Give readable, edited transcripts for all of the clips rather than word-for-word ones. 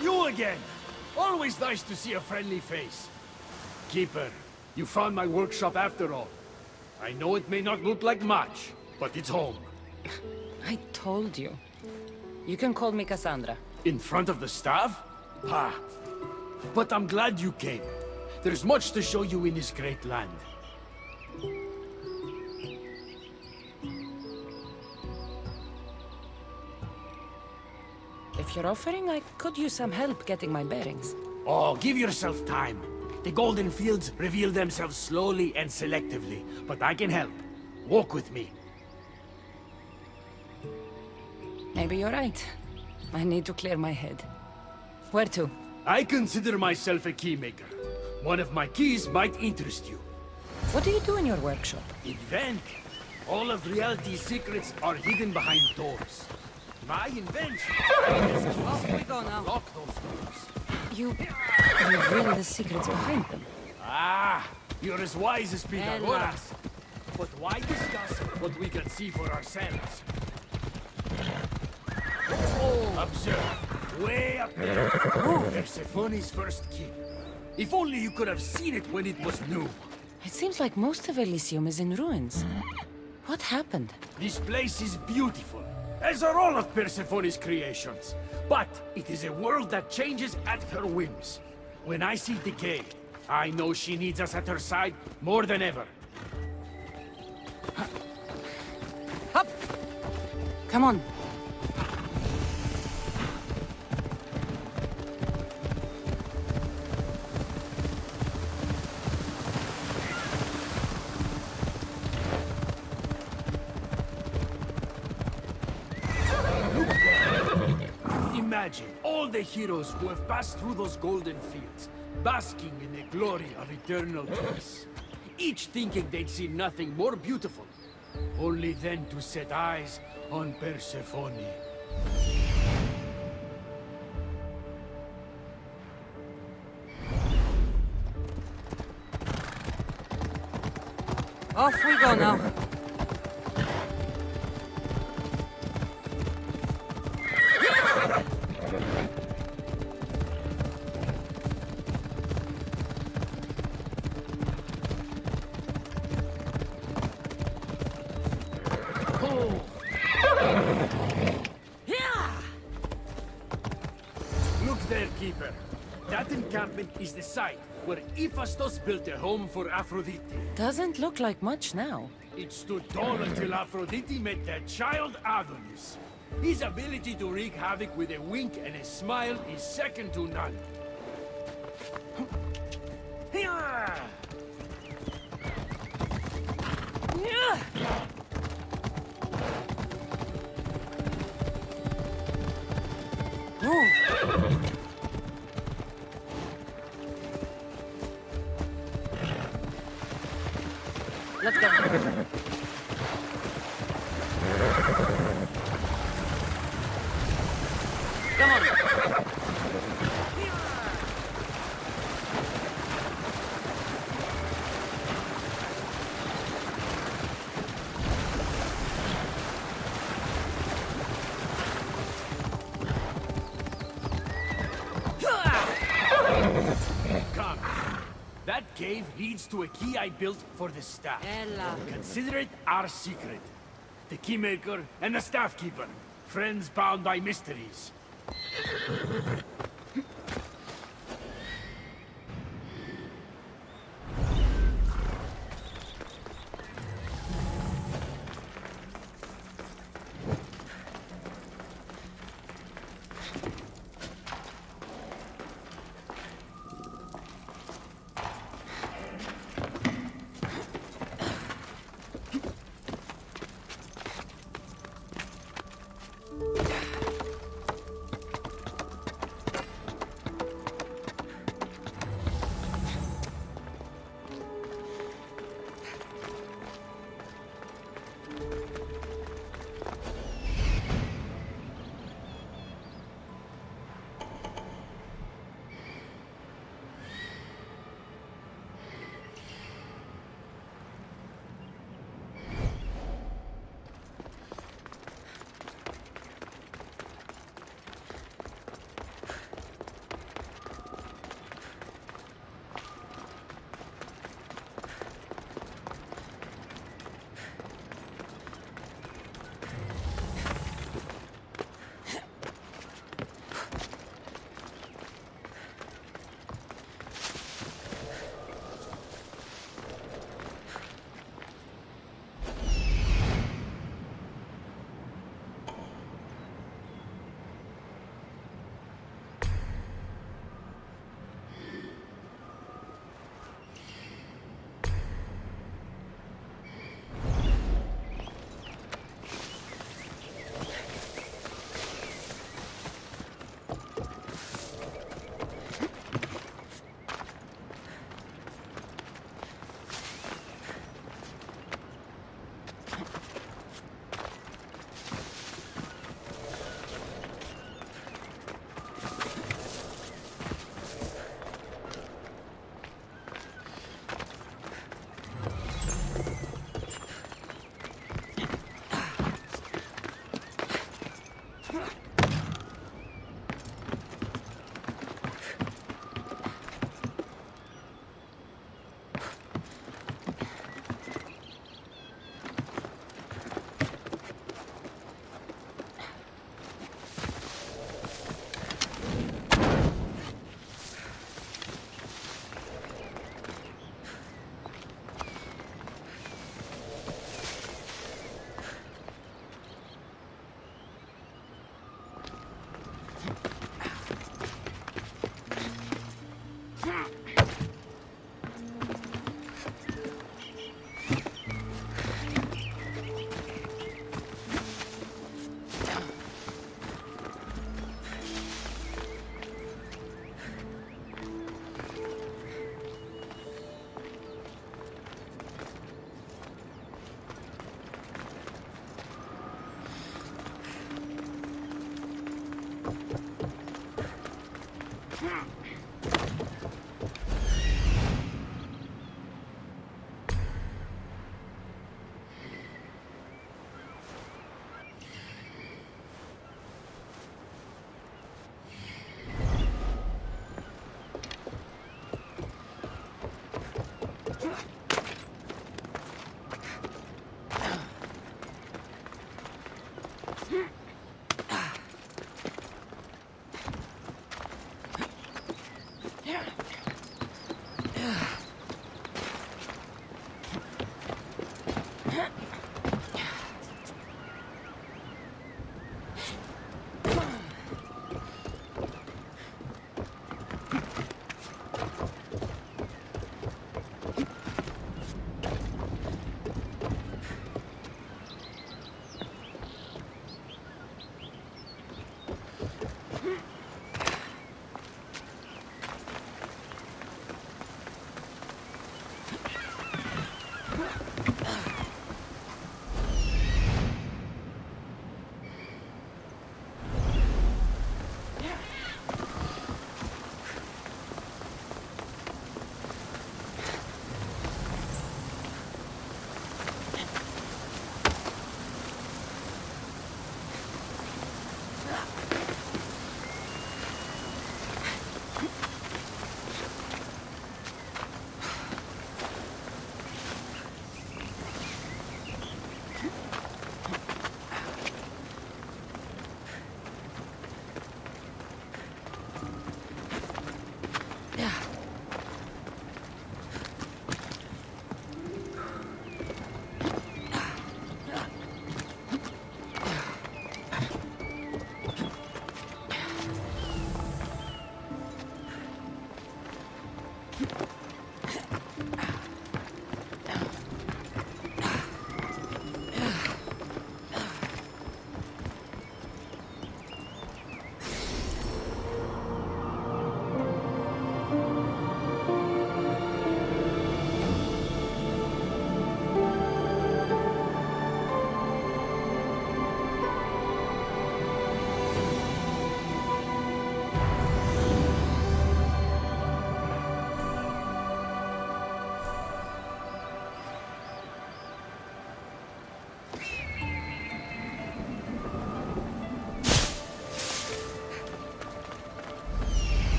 You again! Always nice to see a friendly face. Keeper, you found my workshop after all. I know it may not look like much, but it's home. I told you. You can call me Cassandra. In front of the staff? Ha! But I'm glad you came. There's much to show you in this great land. If you're offering, I could use some help getting my bearings. Oh, give yourself time. The golden fields reveal themselves slowly and selectively, but I can help. Walk with me. Maybe you're right. I need to clear my head. Where to? I consider myself a keymaker. One of my keys might interest you. What do you do in your workshop? Invent. All of reality's secrets are hidden behind doors. My invention is Off we go now. lock those doors. You reveal the secrets behind them. Ah, you're as wise as Ella. Pythagoras. But why discuss what we can see for ourselves? Oh, observe. Way up there. Persephone's first key. If only you could have seen it when it was new. It seems like most of Elysium is in ruins. What happened? This place is beautiful, as are all of Persephone's creations. But it is a world that changes at her whims. When I see decay, I know she needs us at her side more than ever. Up! Come on. Imagine all the heroes who have passed through those golden fields, basking in the glory of eternal peace. Each thinking they'd see nothing more beautiful, only then to set eyes on Persephone. Off we go now. Look there, Keeper. That encampment is the site where Hephaestus built a home for Aphrodite. Doesn't look like much now. It stood tall until Aphrodite met their child Adonis. His ability to wreak havoc with a wink and a smile is second to none. Move! Let's go. Come on. Come. That cave leads to a key I built for the staff. Ella. Consider it our secret. The keymaker and the staff keeper. Friends bound by mysteries.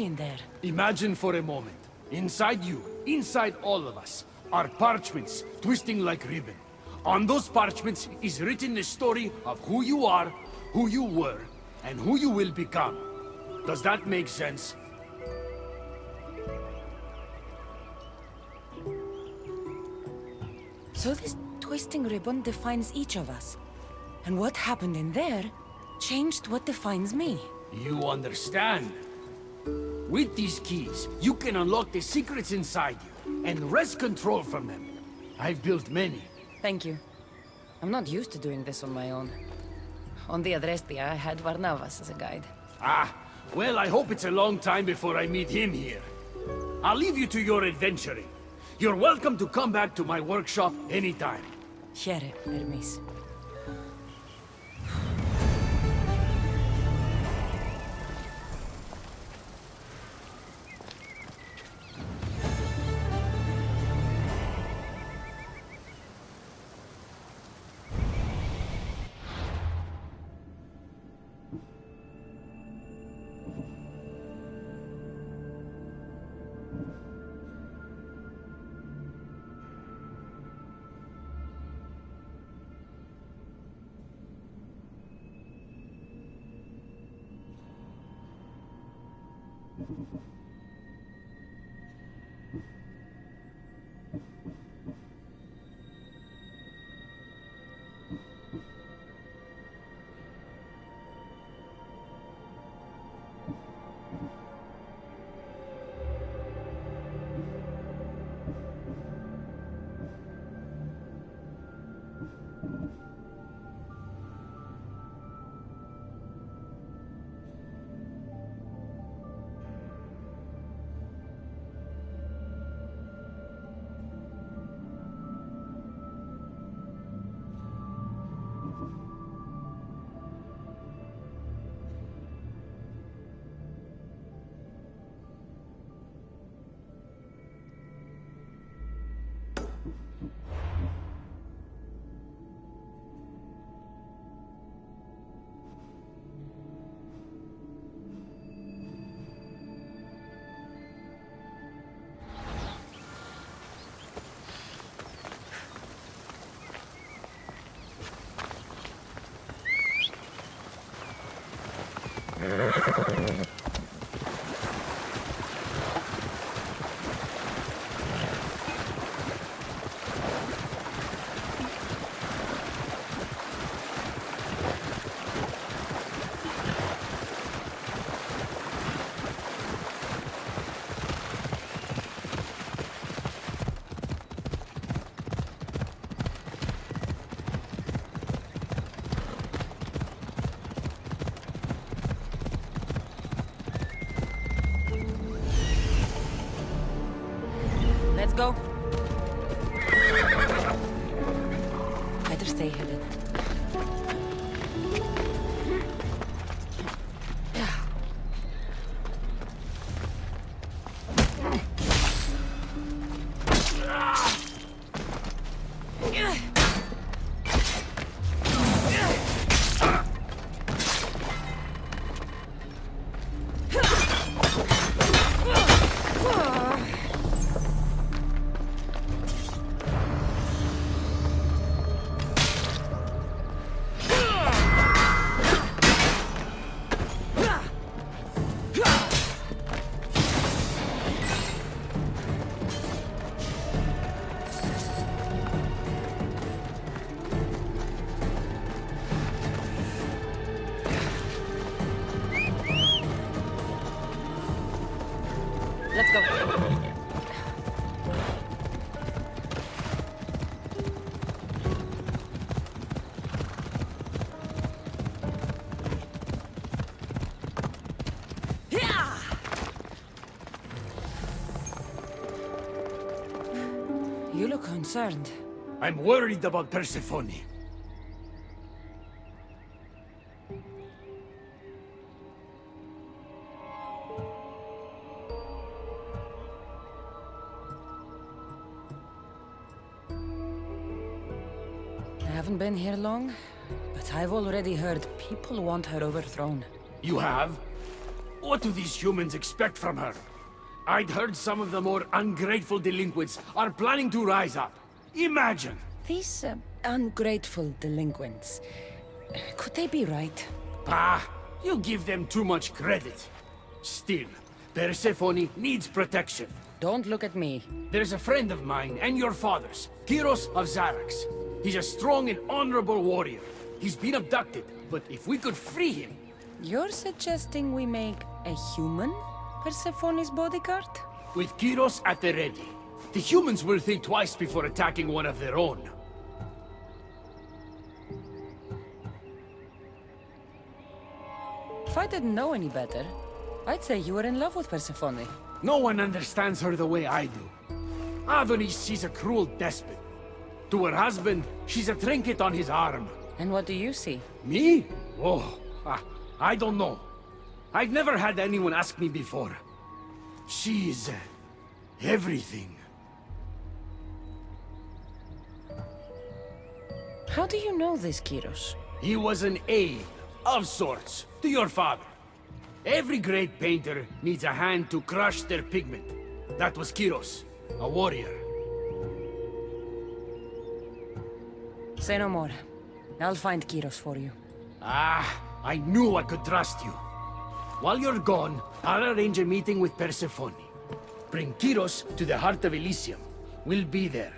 story in there. Imagine for a moment, inside you, inside all of us, are parchments twisting like ribbon. On those parchments is written the story of who you are, who you were, and who you will become. Does that make sense? So this twisting ribbon defines each of us. And what happened in there changed what defines me. You understand? With these keys, you can unlock the secrets inside you, and wrest control from them. I've built many. Thank you. I'm not used to doing this on my own. On the Adrestia, I had Varnavas as a guide. Ah, well, I hope it's a long time before I meet him here. I'll leave you to your adventuring. You're welcome to come back to my workshop anytime. Here, Hermes. Let's go. Better stay hidden. Let's go. You look concerned. I'm worried about Persephone. I haven't been here long, but I've already heard people want her overthrown. You have? What do these humans expect from her? I'd heard some of the more ungrateful delinquents are planning to rise up. Imagine! These ungrateful delinquents. Could they be right? Bah! You give them too much credit. Still, Persephone needs protection. Don't look at me. There's a friend of mine and your father's, Kyros of Xarax. He's a strong and honorable warrior. He's been abducted, but if we could free him... You're suggesting we make a human Persephone's bodyguard? With Kyros at the ready, the humans will think twice before attacking one of their own. If I didn't know any better, I'd say you were in love with Persephone. No one understands her the way I do. Adonis, she's a cruel despot. To her husband, she's a trinket on his arm. And what do you see? Me? Oh, I don't know. I've never had anyone ask me before. She's... everything. How do you know this, Kyros? He was an aide, of sorts, to your father. Every great painter needs a hand to crush their pigment. That was Kyros, a warrior. Say no more. I'll find Kyros for you. I knew I could trust you. While you're gone, I'll arrange a meeting with Persephone. Bring Kyros to the heart of Elysium. We'll be there.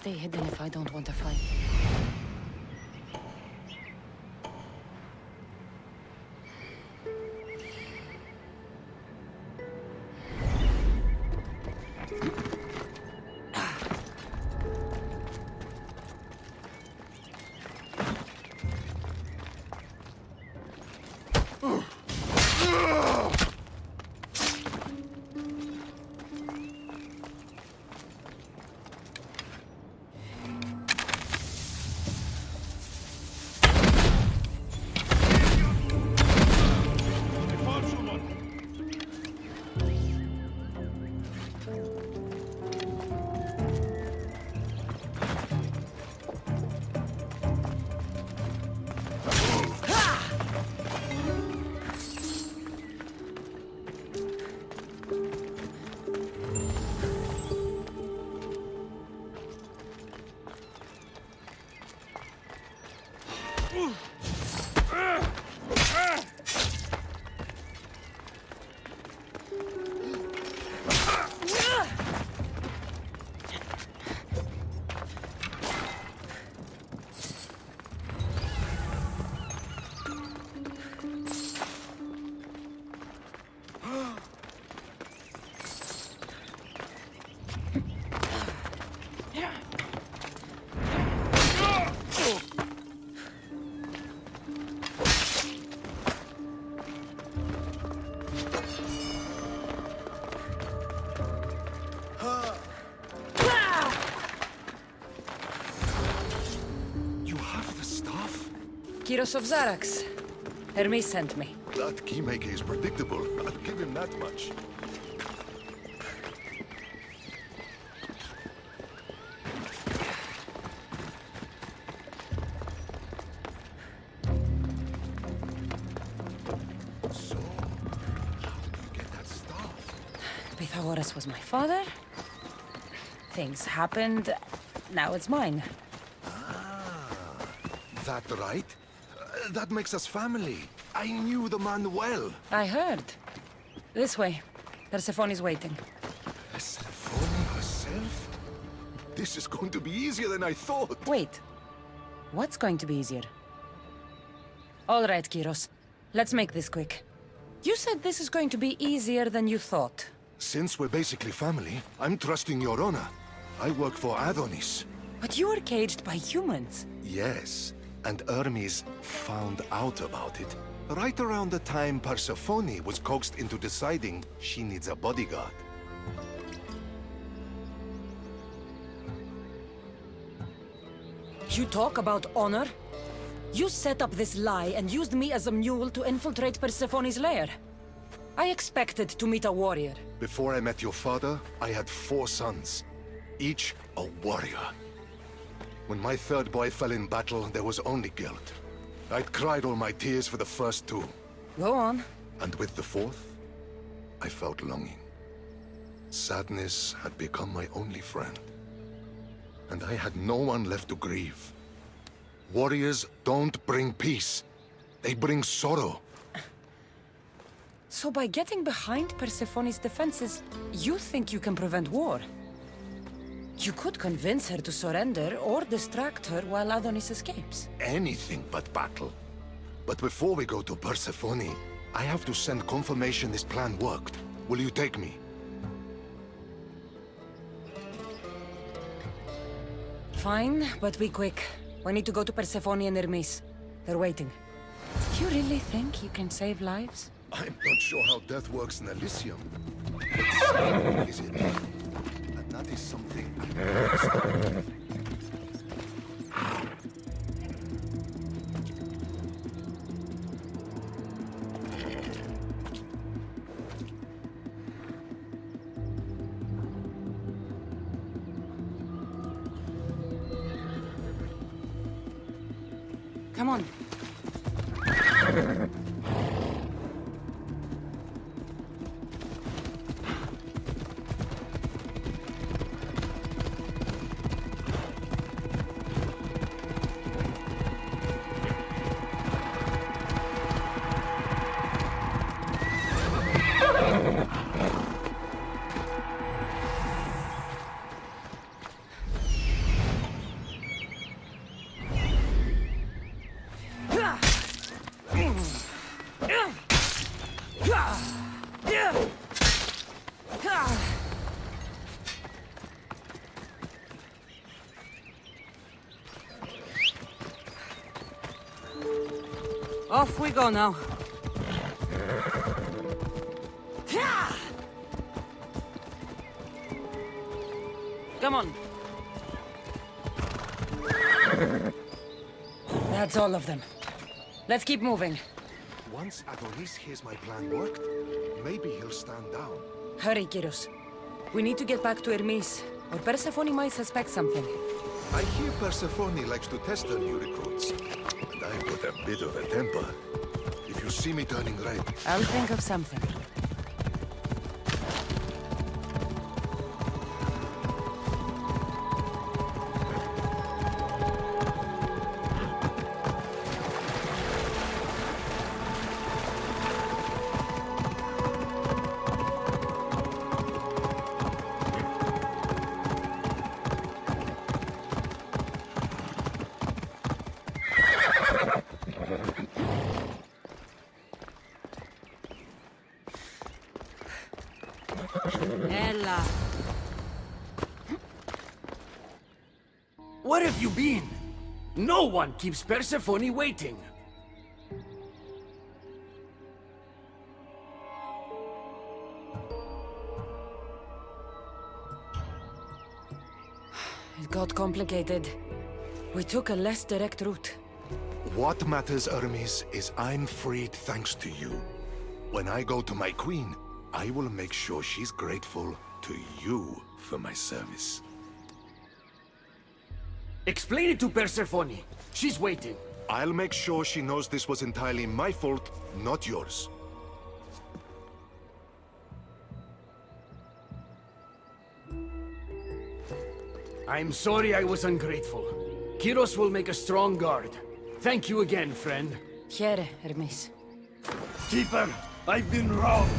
Stay hidden if I don't want to fight. Kyros of Xarax. Hermes sent me. That keymaker is predictable. I'll give him that much. With Horus was my father. Things happened. Now it's mine. That right? That makes us family. I knew the man well. I heard. This way. Persephone's waiting. Persephone herself? This is going to be easier than I thought. Wait. What's going to be easier? All right, Kyros. Let's make this quick. You said this is going to be easier than you thought. Since we're basically family, I'm trusting your honor. I work for Adonis. But you were caged by humans. Yes, and Hermes found out about it right around the time Persephone was coaxed into deciding she needs a bodyguard. You talk about honor? You set up this lie and used me as a mule to infiltrate Persephone's lair. I expected to meet a warrior. Before I met your father, I had 4 sons, each a warrior. When my third boy fell in battle, there was only guilt. I'd cried all my tears for the first 2. Go on. And with the 4th, I felt longing. Sadness had become my only friend. And I had no one left to grieve. Warriors don't bring peace. They bring sorrow. So by getting behind Persephone's defenses, you think you can prevent war? You could convince her to surrender or distract her while Adonis escapes. Anything but battle. But before we go to Persephone, I have to send confirmation this plan worked. Will you take me? Fine, but be quick. We need to go to Persephone and Hermes. They're waiting. You really think you can save lives? I'm not sure how death works in Elysium. But is it? And that is something I can't stop. Come on. Off we go now. Come on. That's all of them. Let's keep moving. Once Adonis hears my plan worked, maybe he'll stand down. Hurry, Kyros. We need to get back to Hermes, or Persephone might suspect something. I hear Persephone likes to test her new recruits. And I've got a bit of a temper. If you see me turning red, I'll think of something. Ella. Where have you been? No one keeps Persephone waiting. It got complicated. We took a less direct route. what matters, Hermes, is I'm freed thanks to you. When I go to my queen, I will make sure she's grateful to you for my service. Explain it to Persephone. She's waiting. I'll make sure she knows this was entirely my fault, not yours. I'm sorry I was ungrateful. Kyros will make a strong guard. Thank you again, friend. Here, Hermes. Keeper, I've been robbed.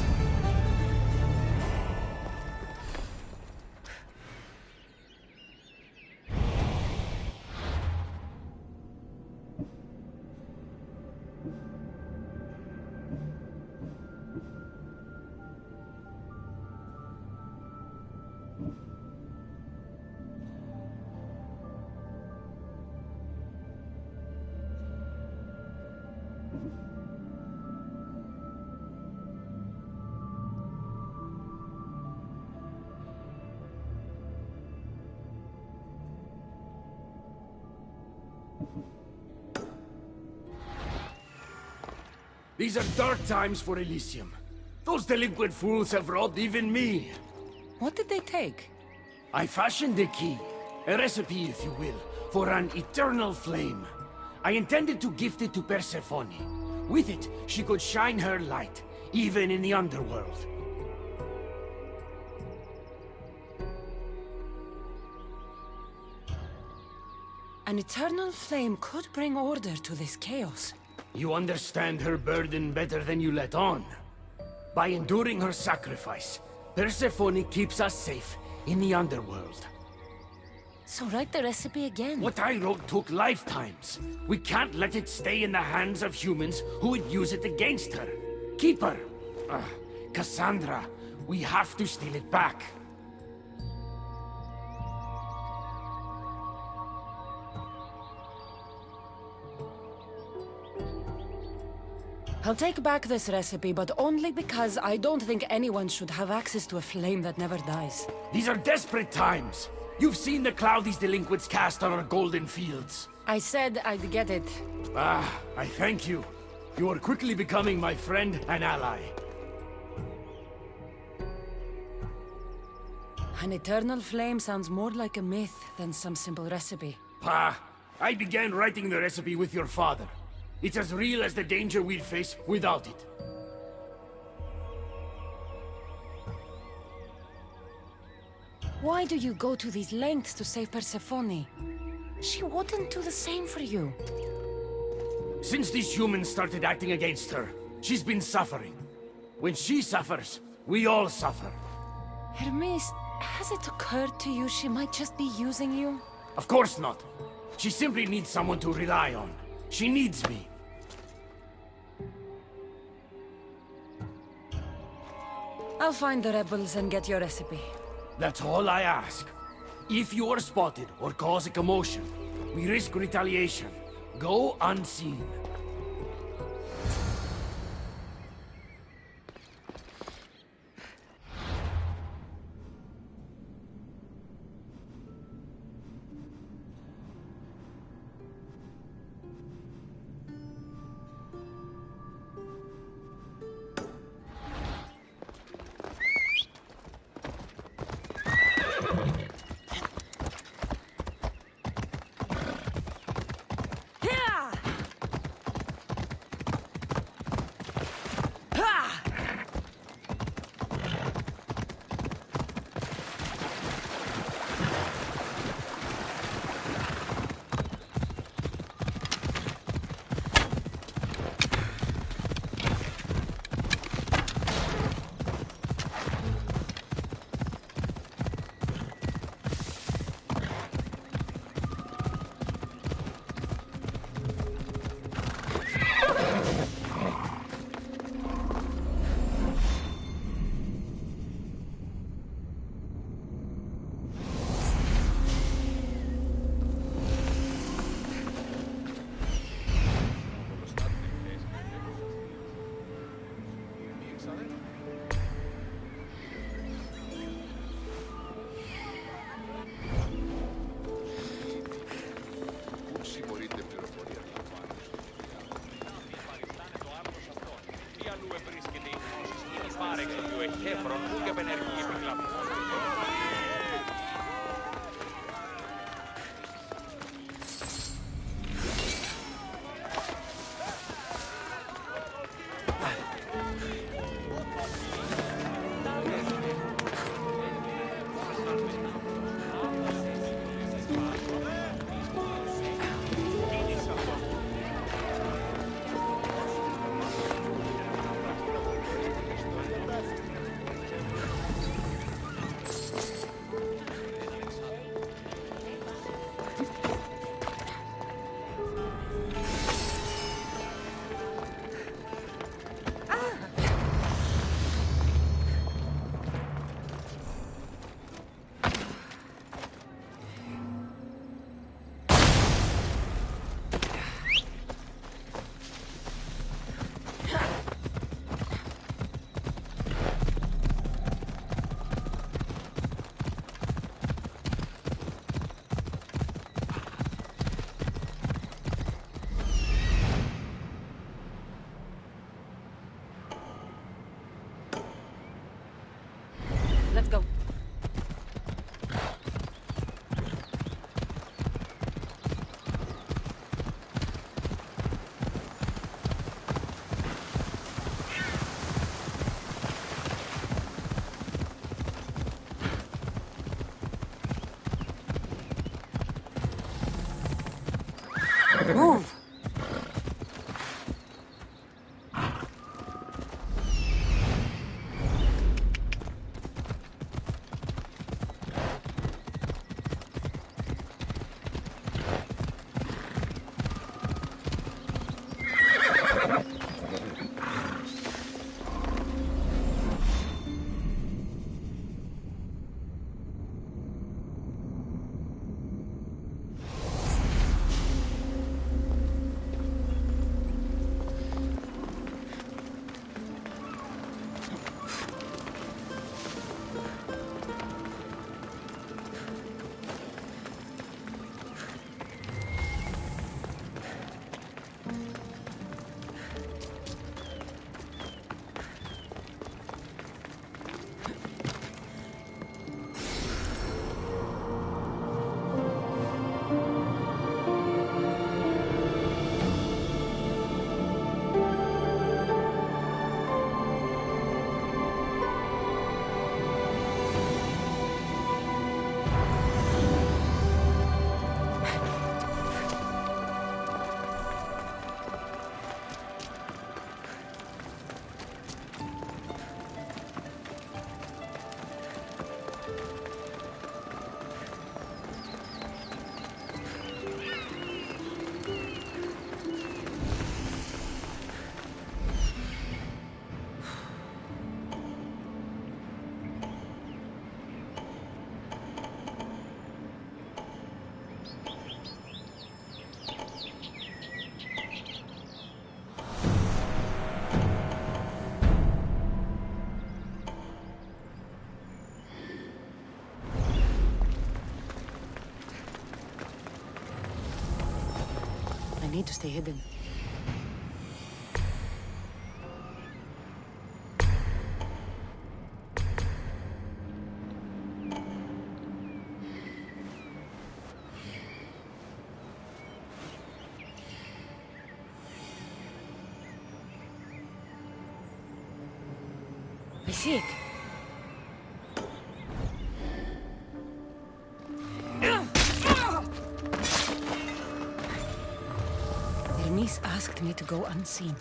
These are dark times for Elysium. Those delinquent fools have robbed even me. What did they take? I fashioned a key, a recipe if you will, for an eternal flame. I intended to gift it to Persephone. With it, she could shine her light, even in the underworld. An eternal flame could bring order to this chaos. You understand her burden better than you let on. By enduring her sacrifice, Persephone keeps us safe in the underworld. So write the recipe again. What I wrote took lifetimes. We can't let it stay in the hands of humans who would use it against her. Keep her. Cassandra, we have to steal it back. I'll take back this recipe, but only because I don't think anyone should have access to a flame that never dies. These are desperate times. You've seen the cloud these delinquents cast on our golden fields. I said I'd get it. I thank you. You are quickly becoming my friend and ally. An eternal flame sounds more like a myth than some simple recipe. I began writing the recipe with your father. It's as real as the danger we'd face without it. Why do you go to these lengths to save Persephone? She wouldn't do the same for you. Since these humans started acting against her, she's been suffering. When she suffers, we all suffer. Hermes, has it occurred to you she might just be using you? Of course not. She simply needs someone to rely on. She needs me. I'll find the rebels and get your recipe. That's all I ask. If you are spotted or cause a commotion, we risk retaliation. Go unseen. Move! I need to stay hidden. I see it. Hermes asked me to go unseen.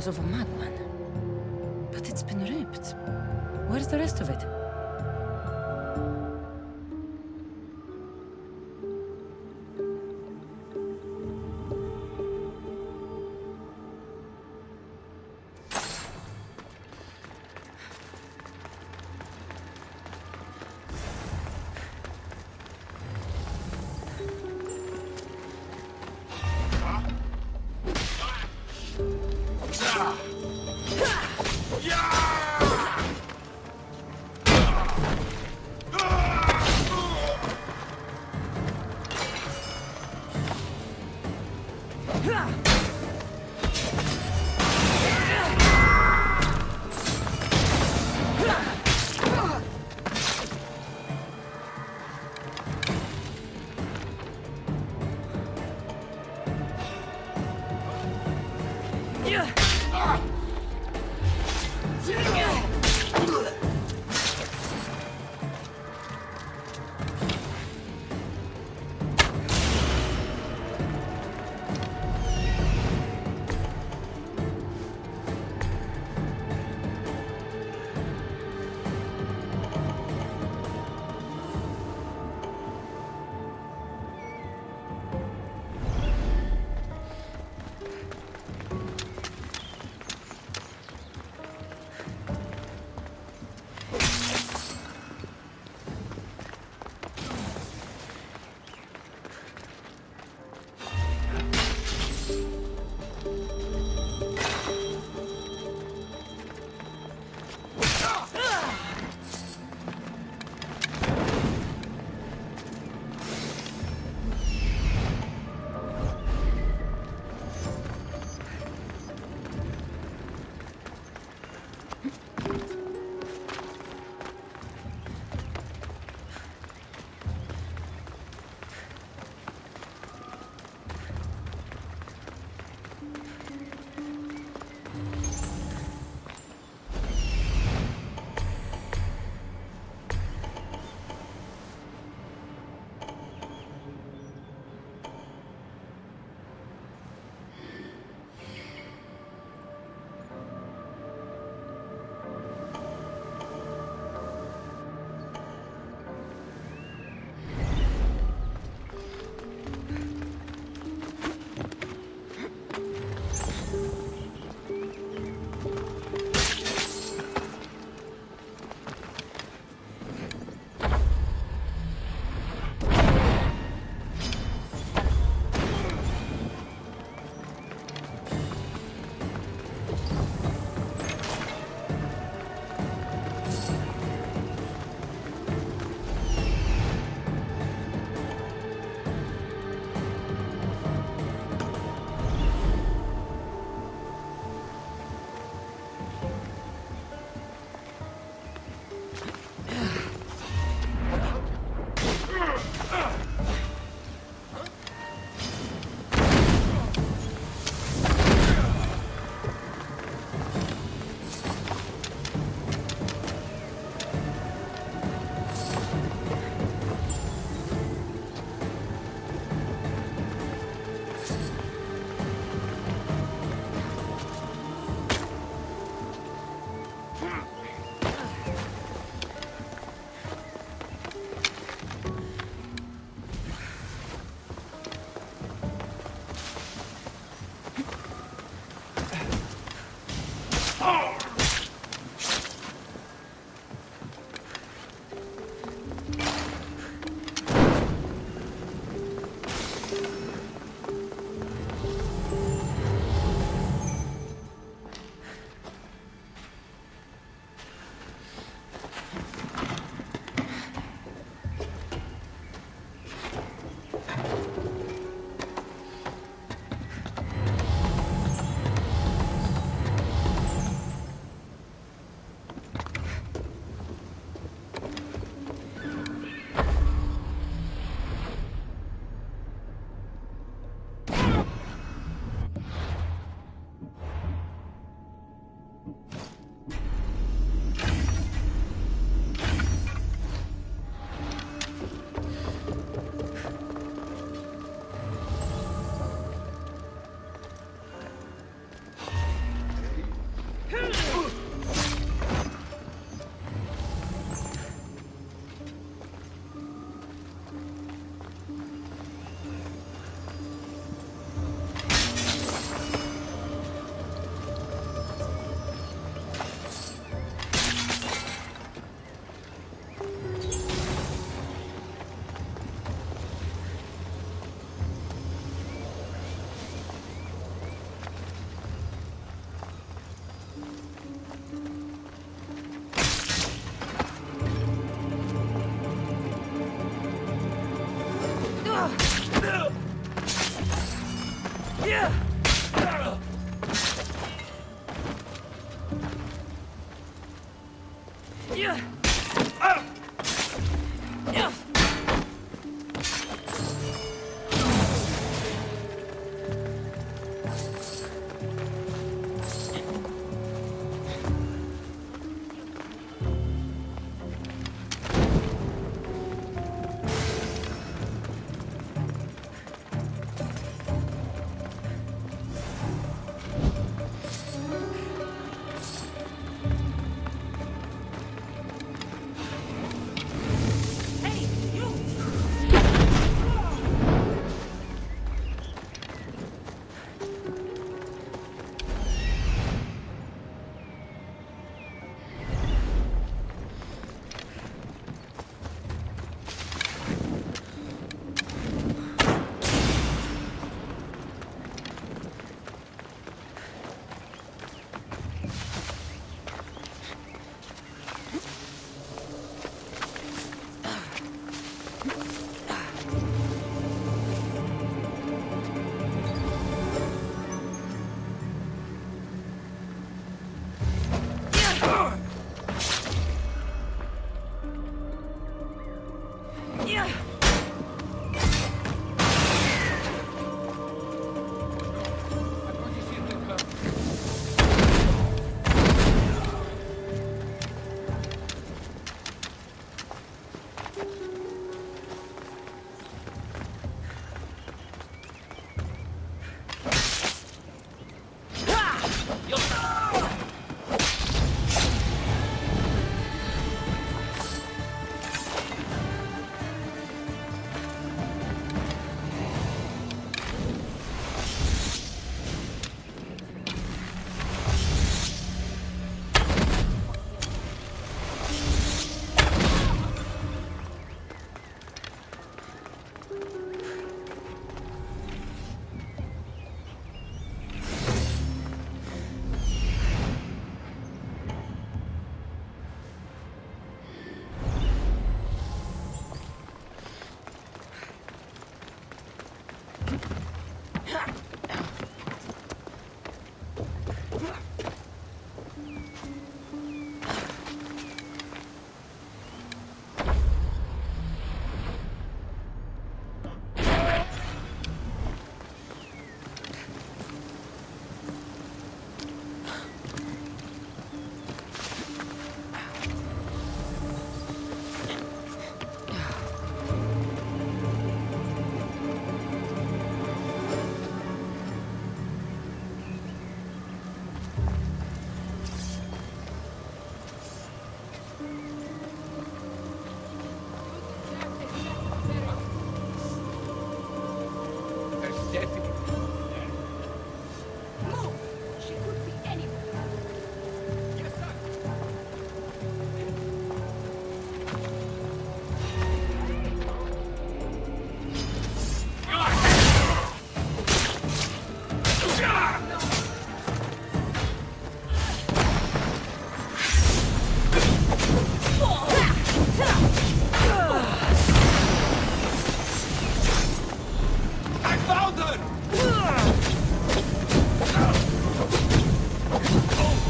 Of a madman. But it's been ripped. Where's the rest of it?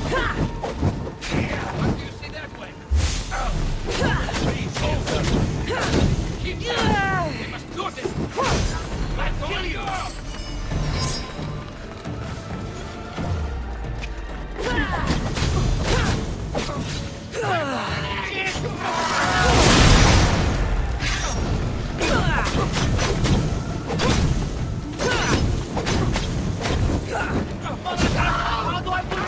What do you say that way? Keep down! They must notice! Let go of you! How do I put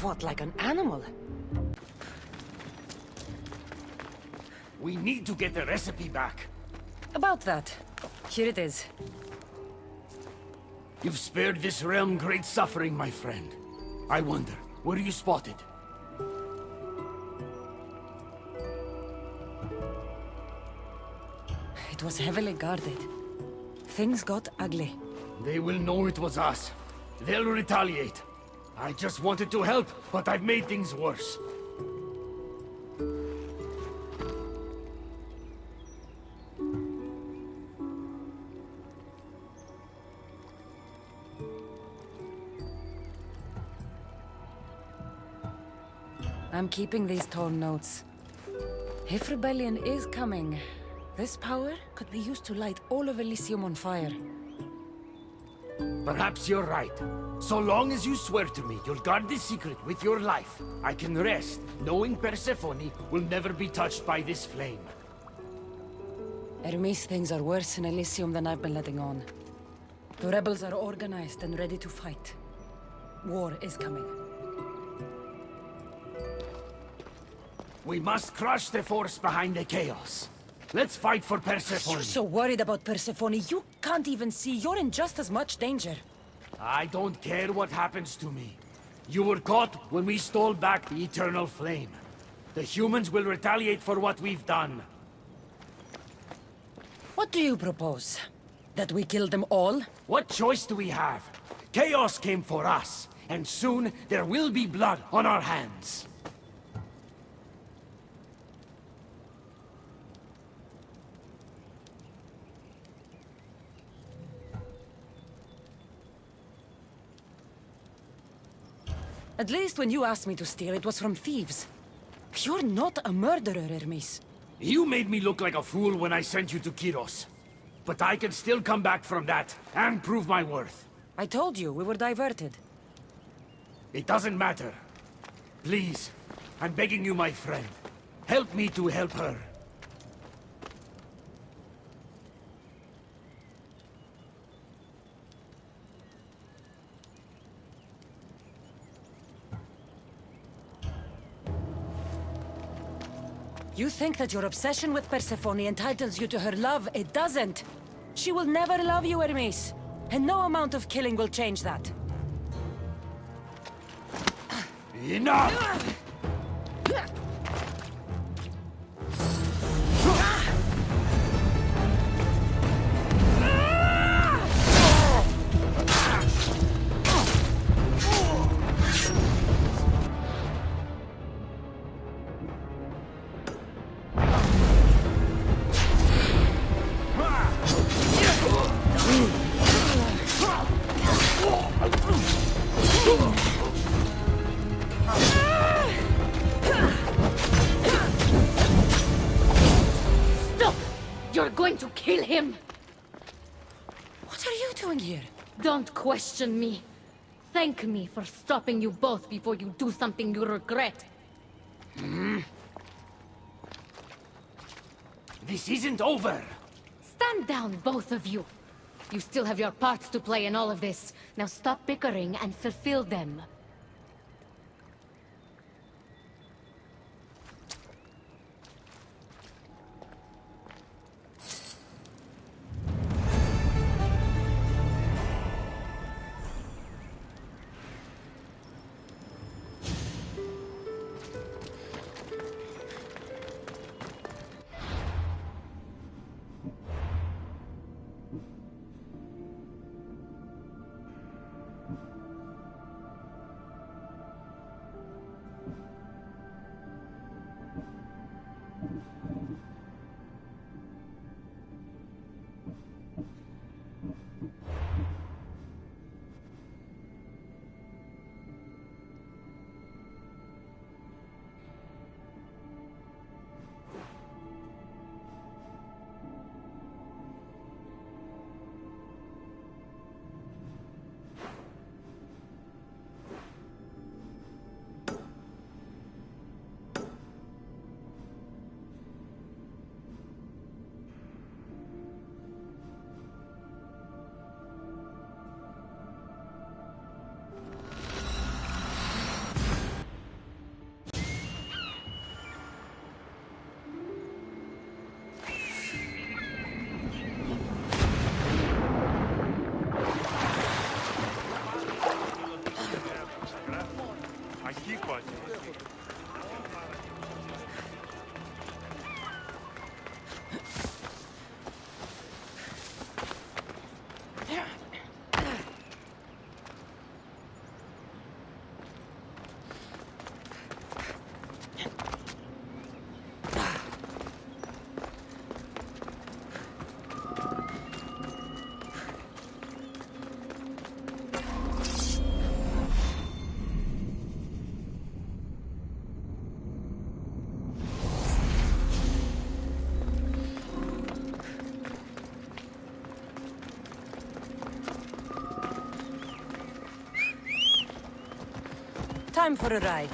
fought like an animal. We need to get the recipe back. About that. Here it is. You've spared this realm great suffering, my friend. I wonder, were you spotted? It was heavily guarded. Things got ugly. They will know it was us. They'll retaliate. I just wanted to help, but I've made things worse. I'm keeping these torn notes. If rebellion is coming, this power could be used to light all of Elysium on fire. Perhaps you're right. So long as you swear to me you'll guard this secret with your life, I can rest knowing Persephone will never be touched by this flame. Hermes, things are worse in Elysium than I've been letting on. The rebels are organized and ready to fight. War is coming. We must crush the force behind the chaos. Let's fight for Persephone. You're so worried about Persephone, you can't even see you're in just as much danger. I don't care what happens to me. You were caught when we stole back the eternal flame. The humans will retaliate for what we've done. What do you propose? That we kill them all? What choice do we have? Chaos came for us, and soon there will be blood on our hands. At least when you asked me to steal, it was from thieves. You're not a murderer, Hermes. You made me look like a fool when I sent you to Kiros. But I can still come back from that, and prove my worth. I told you, we were diverted. It doesn't matter. Please, I'm begging you, my friend. Help me to help her. You think that your obsession with Persephone entitles you to her love? It doesn't. She will never love you, Hermes. And no amount of killing will change that. Enough! You're going to kill him! What are you doing here? Don't question me. Thank me for stopping you both before you do something you regret. This isn't over! Stand down, both of you. You still have your parts to play in all of this. Now stop bickering and fulfill them. time for a ride.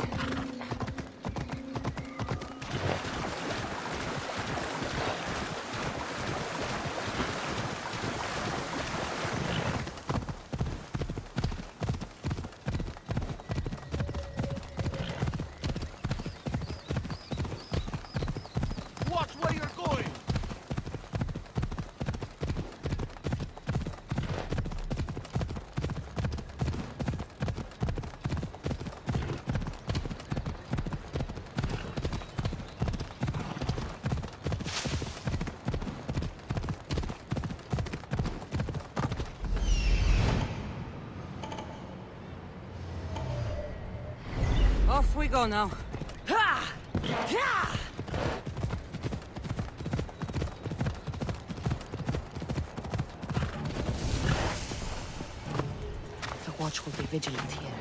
Watch where you're going! Off we go now. Ha! Ha! The watch will be vigilant here.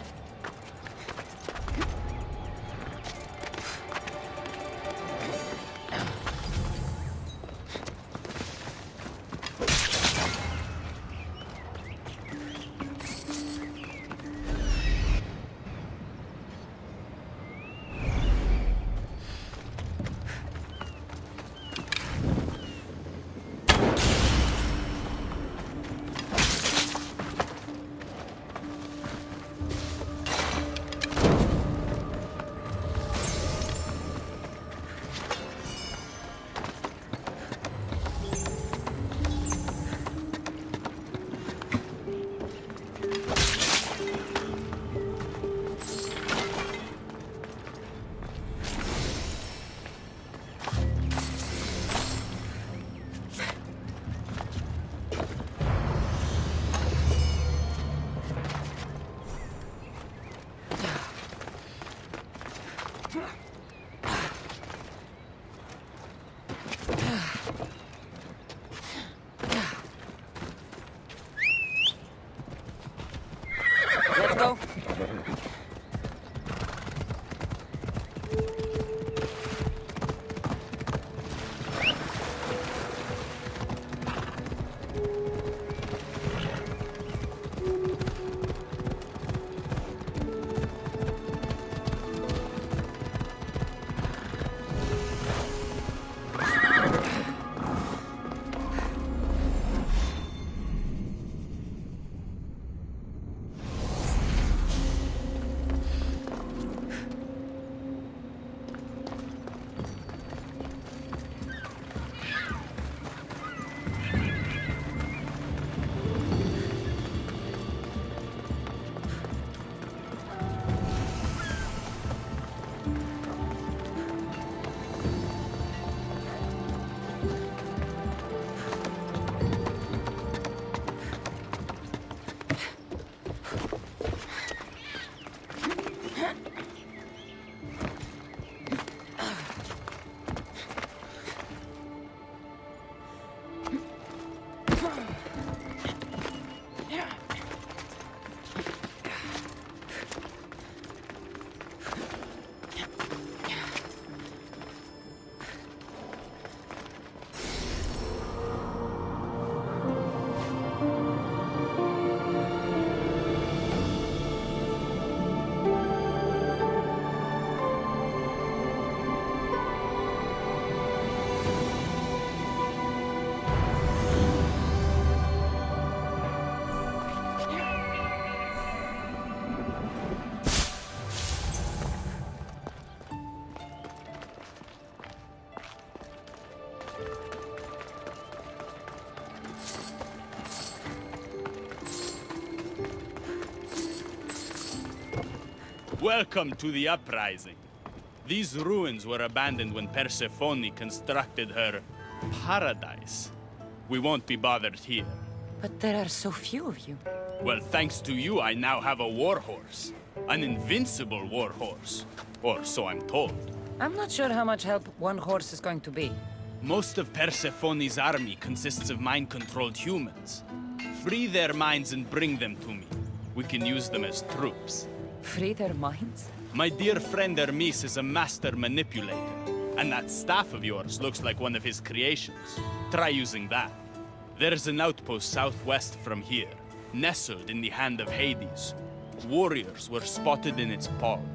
Let's go. Welcome to the uprising. These ruins were abandoned when Persephone constructed her paradise. We won't be bothered here. But there are so few of you. Well, thanks to you, I now have a warhorse. An invincible warhorse. Or so I'm told. I'm not sure how much help one horse is going to be. Most of Persephone's army consists of mind-controlled humans. Free their minds and bring them to me. We can use them as troops. Free their minds? My dear friend Hermes is a master manipulator. And that staff of yours looks like one of his creations. Try using that. There's an outpost southwest from here, nestled in the hand of Hades. Warriors were spotted in its pall.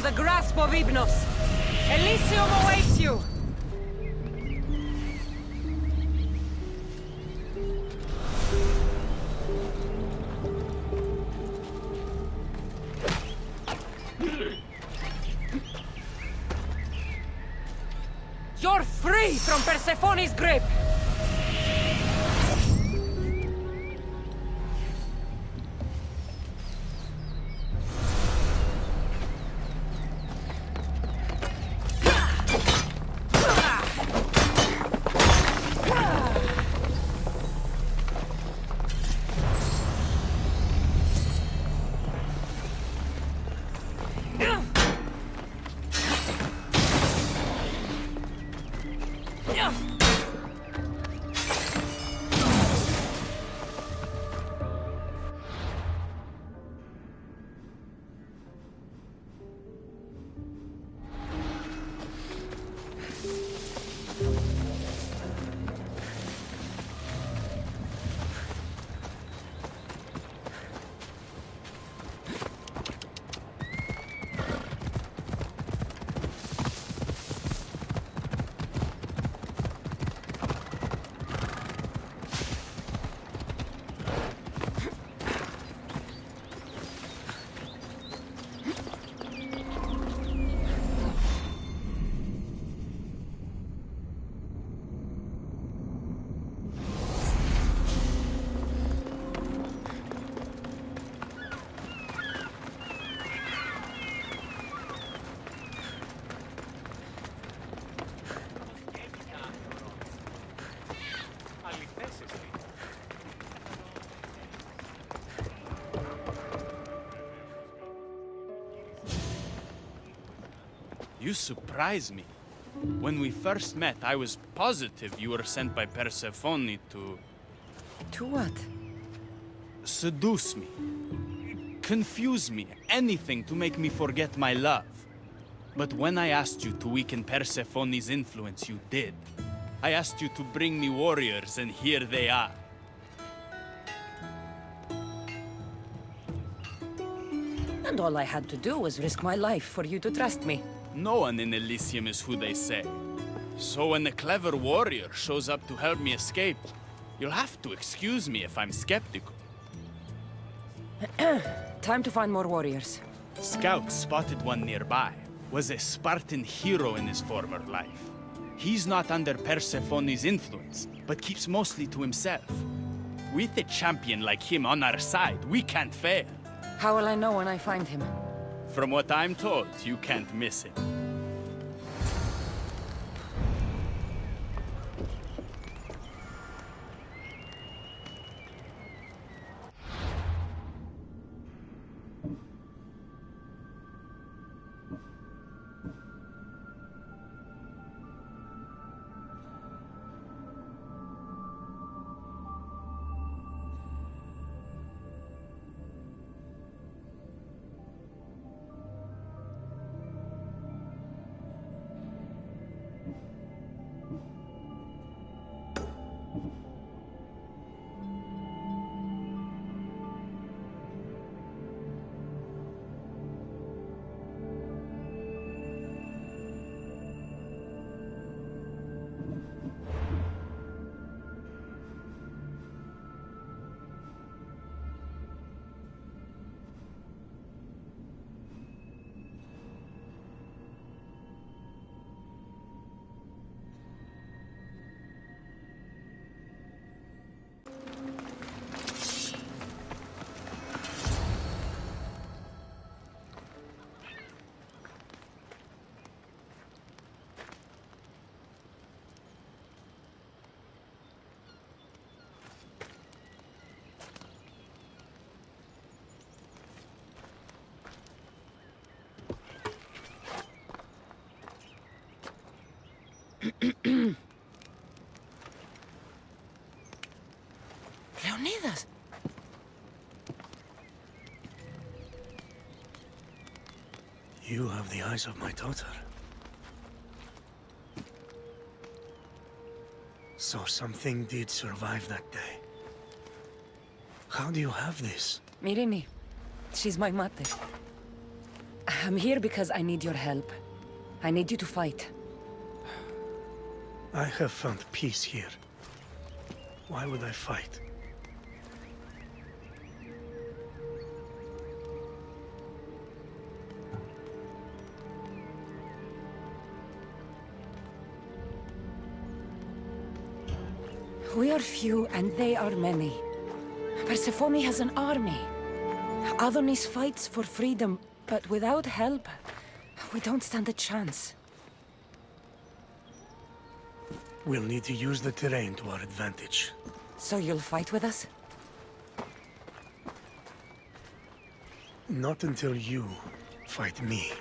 the grasp of Hypnos. Elysium awaits you! You're free from Persephone's grip! You surprise me. When we first met, I was positive you were sent by Persephone to... To what? seduce me. Confuse me. Anything to make me forget my love. But when I asked you to weaken Persephone's influence, you did. I asked you to bring me warriors, and here they are. And all I had to do was risk my life for you to trust me. No one in Elysium is who they say. So when a clever warrior shows up to help me escape, you'll have to excuse me if I'm skeptical. Time to find more warriors. Scouts spotted one nearby. Was a Spartan hero in his former life. He's not under Persephone's influence, but keeps mostly to himself. With a champion like him on our side, we can't fail. How will I know when I find him? From what I'm told, you can't miss him. Leonidas! You have the eyes of my daughter. So something did survive that day. How do you have this? Mirini. She's my mate. I'm here because I need your help. I need you to fight. I have found peace here. Why would I fight? We are few and they are many. Persephone has an army. Adonis fights for freedom, but without help, we don't stand a chance. We'll need to use the terrain to our advantage. So you'll fight with us? Not until you fight me.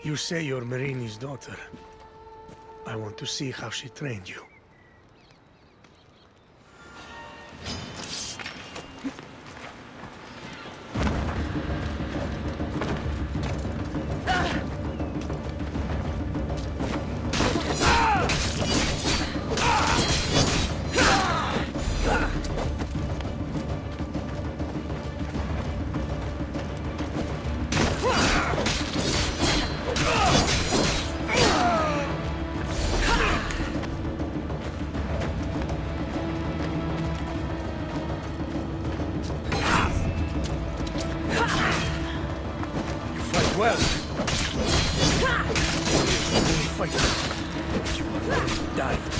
You say you're Marini's daughter. I want to see how she trained you. Well, only fight if you are ready to die for them.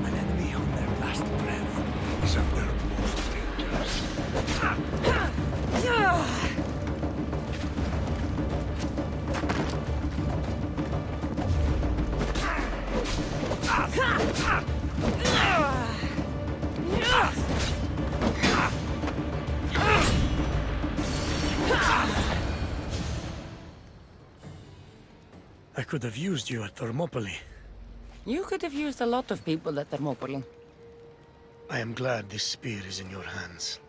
An enemy on their last breath is at their most dangerous. I could have used you at Thermopylae. You could have used a lot of people at Thermopylae. I am glad this spear is in your hands.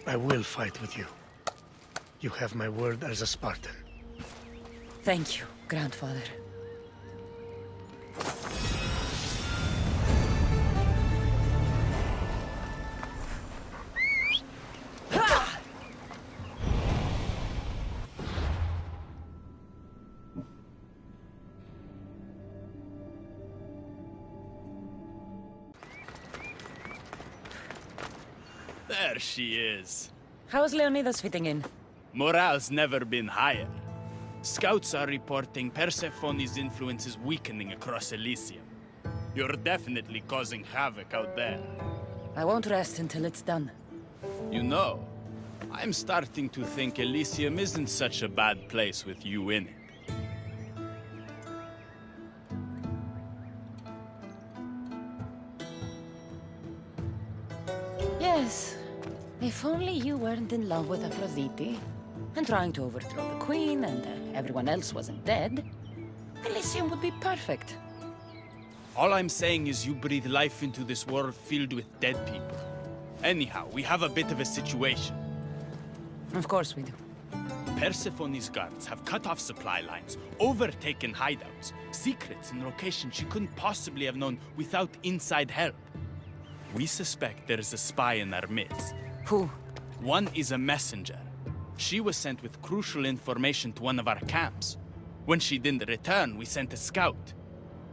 I will fight with you. You have my word as a Spartan. Thank you, Grandfather. There she is. How's Leonidas fitting in? Morale's never been higher. Scouts are reporting Persephone's influence is weakening across Elysium. You're definitely causing havoc out there. I won't rest until it's done. You know, I'm starting to think Elysium isn't such a bad place with you in it. Yes. If only you weren't in love with Aphrodite, and trying to overthrow the queen, and everyone else wasn't dead, Elysium would be perfect. All I'm saying is you breathe life into this world filled with dead people. Anyhow, we have a bit of a situation. Of course we do. Persephone's guards have cut off supply lines, overtaken hideouts, secrets and locations she couldn't possibly have known without inside help. We suspect there is a spy in our midst. Who? One is a messenger. She was sent with crucial information to one of our camps. When she didn't return, we sent a scout.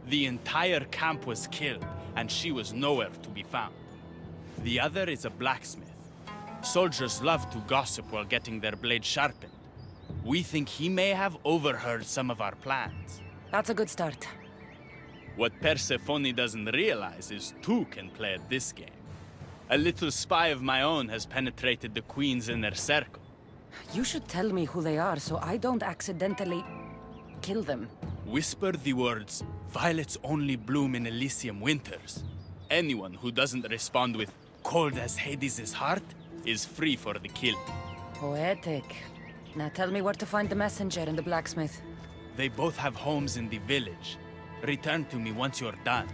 The entire camp was killed, and she was nowhere to be found. The other is a blacksmith. Soldiers love to gossip while getting their blades sharpened. We think he may have overheard some of our plans. That's a good start. What Persephone doesn't realize is two can play at this game. A little spy of my own has penetrated the Queen's inner circle. You should tell me who they are so I don't accidentally kill them. Whisper the words, "Violets only bloom in Elysium winters." Anyone who doesn't respond with, "Cold as Hades' heart," is free for the kill. Poetic. Now tell me where to find the messenger and the blacksmith. They both have homes in the village. Return to me once you're done.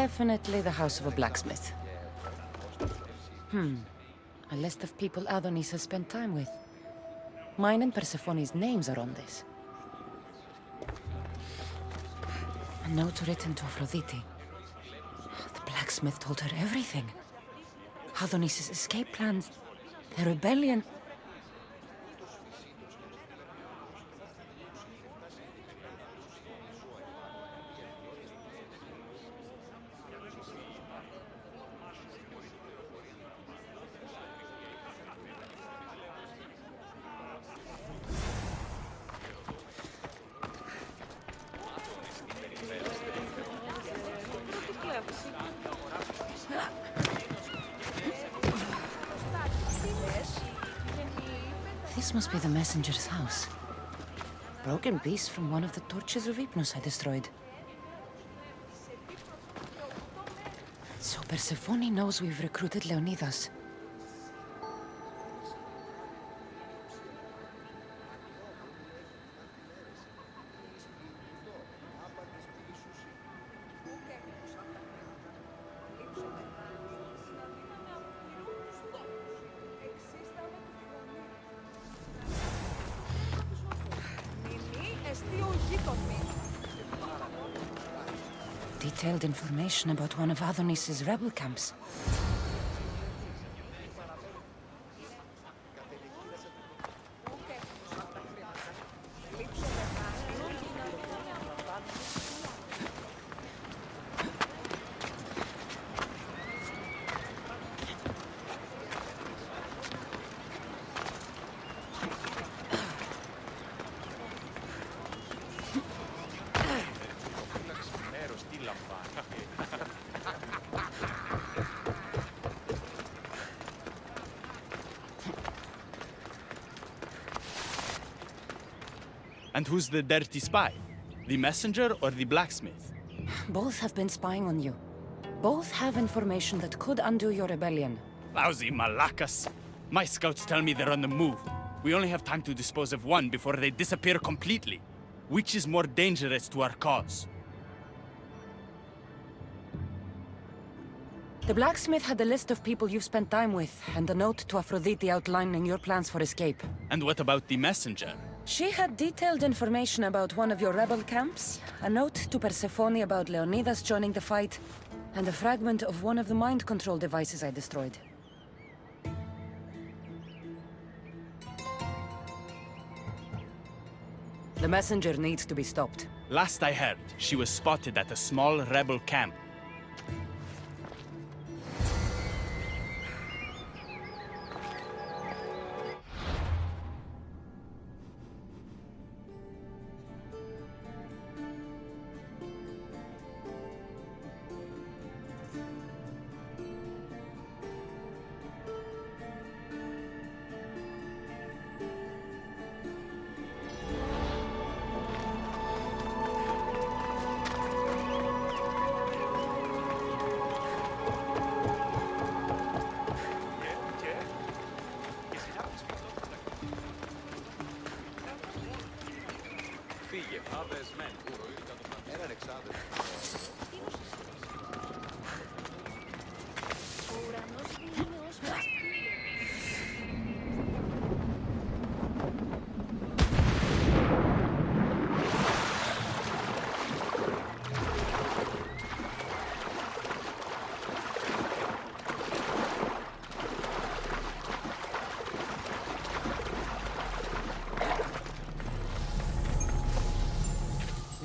Definitely the house of a blacksmith. A list of people Adonis has spent time with. Mine and Persephone's names are on this. A note written to Aphrodite. The blacksmith told her everything. Adonis's escape plans, the rebellion. This must be the messenger's house. Broken piece from one of the torches of Hypnos I destroyed. So Persephone knows we've recruited Leonidas. Detailed information about one of Adonis's rebel camps. And who's the dirty spy? The messenger or the blacksmith? Both have been spying on you. Both have information that could undo your rebellion. Lousy malacas. My scouts tell me they're on the move. We only have time to dispose of one before they disappear completely. Which is more dangerous to our cause? The blacksmith had a list of people you've spent time with, and a note to Aphrodite outlining your plans for escape. And what about the messenger? She had detailed information about one of your rebel camps, a note to Persephone about Leonidas joining the fight, and a fragment of one of the mind control devices I destroyed. The messenger needs to be stopped. Last I heard, she was spotted at a small rebel camp.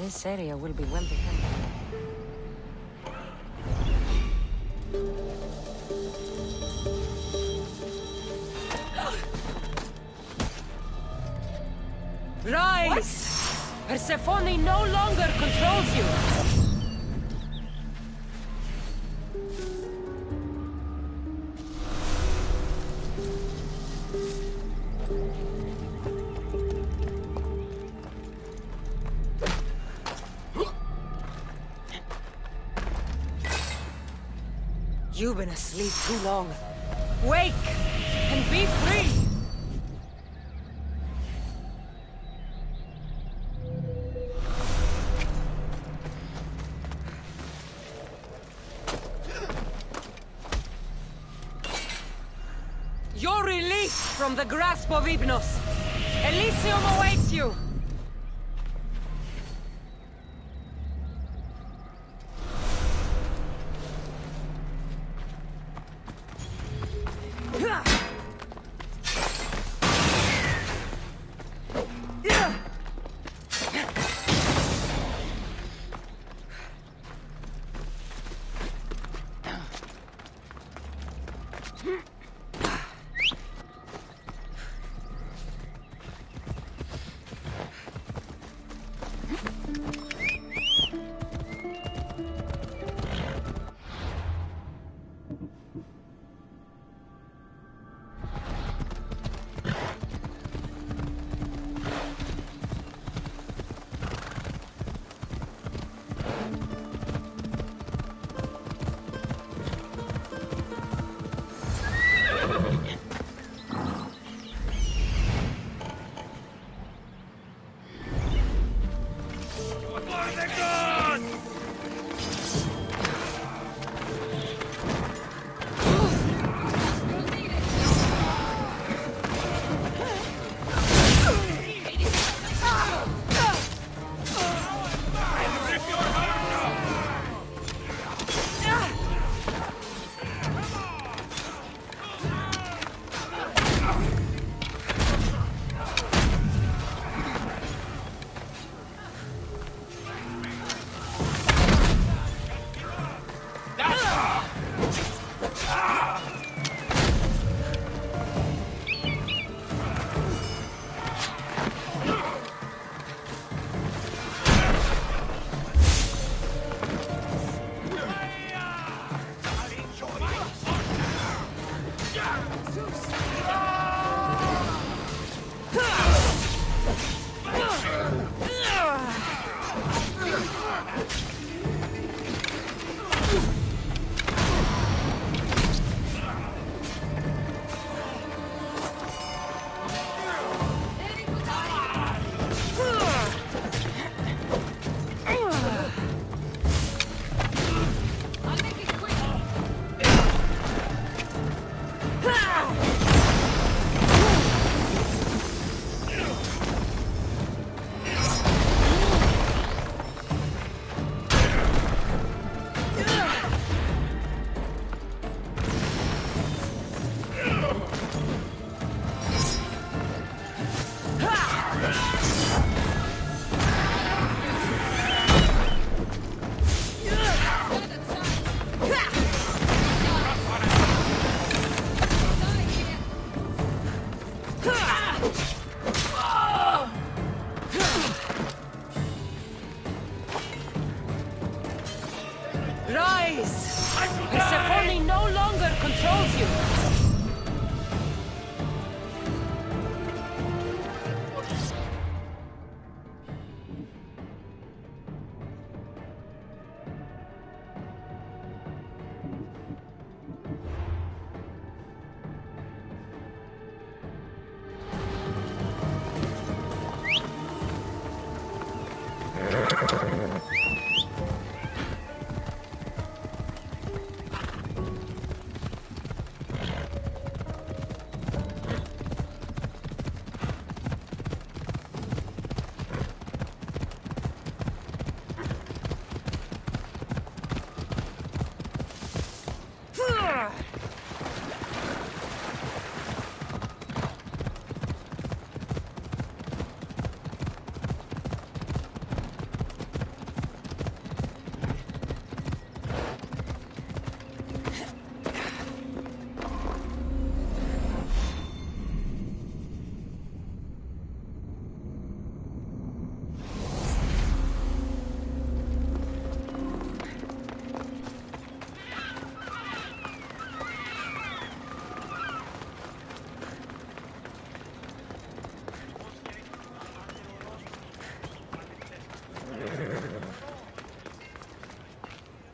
This area will be well defended. Rise! What? Persephone no longer controls you! You've been asleep too long. Wake and be free! from the grasp of Hypnos. Elysium awaits you!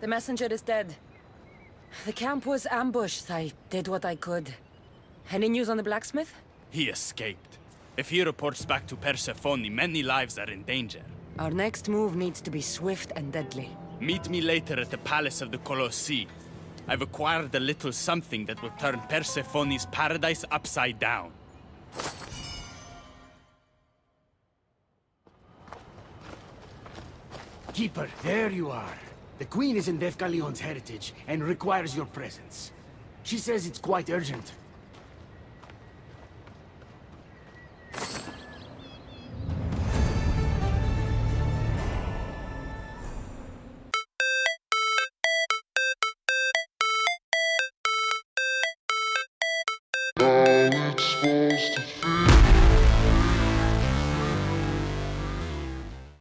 The messenger is dead. The camp was ambushed. I did what I could. Any news on the blacksmith? He escaped. If he reports back to Persephone, many lives are in danger. Our next move needs to be swift and deadly. Meet me later at the Palace of the Colossi. I've acquired a little something that will turn Persephone's paradise upside down. Keeper, there you are. The Queen is in Defgalion's heritage and requires your presence. She says it's quite urgent.